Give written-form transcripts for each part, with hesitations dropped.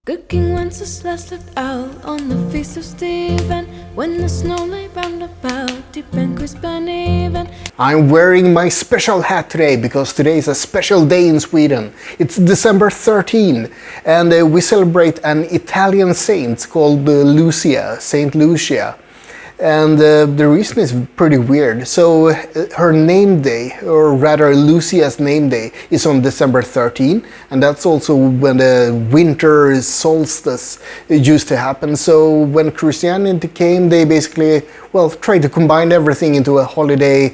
Good King Wenceslas looked out on the feast of Stephen, when the snow lay round about, deep and crisp and even. I'm wearing my special hat today because today is a special day in Sweden. It's December 13 and we celebrate an Italian saint called Lucia, Saint Lucia. And the reason is pretty weird. So her name day, or rather Lucia's name day, is on December 13, and that's also when the winter solstice used to happen. So when Christianity came, they basically, well, tried to combine everything into a holiday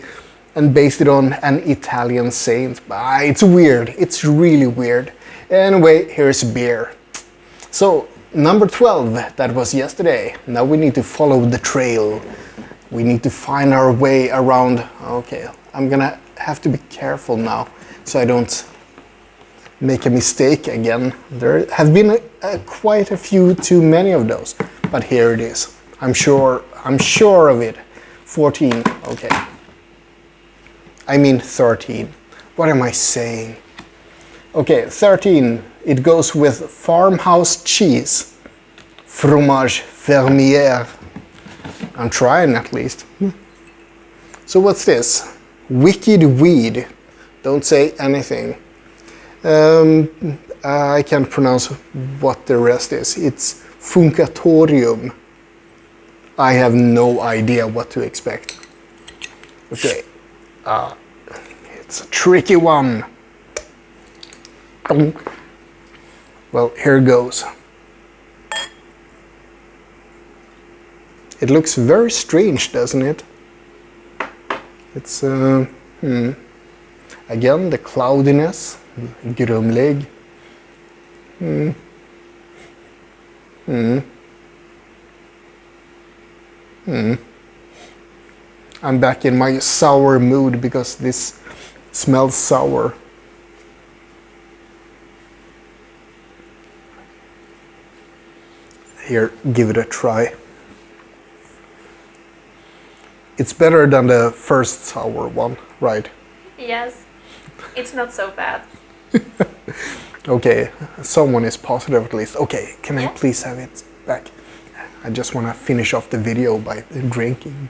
and based it on an Italian saint. It's weird. It's really weird. Anyway, here's beer. So number 12, that was yesterday. Now we need to follow the trail. We need to find our way around. Okay, I'm gonna have to be careful now so I don't make a mistake again. There have been quite a few too many of those, but here it is. I'm sure of it. 14, okay. I mean 13. What am I saying? Okay, 13. It goes with farmhouse cheese, fromage fermier. I'm trying at least. So what's this? Wicked weed. Don't say anything. I can't pronounce what the rest is. It's Funkatorium. I have no idea what to expect. Okay. It's a tricky one. Well, here goes. It looks very strange, doesn't it? It's, again, the cloudiness, grumlig. I'm back in my sour mood because this smells sour. Here, give it a try. It's better than the first sour one, right? Yes, it's not so bad. Okay, someone is positive at least. Okay, can I please have it back? I just want to finish off the video by drinking.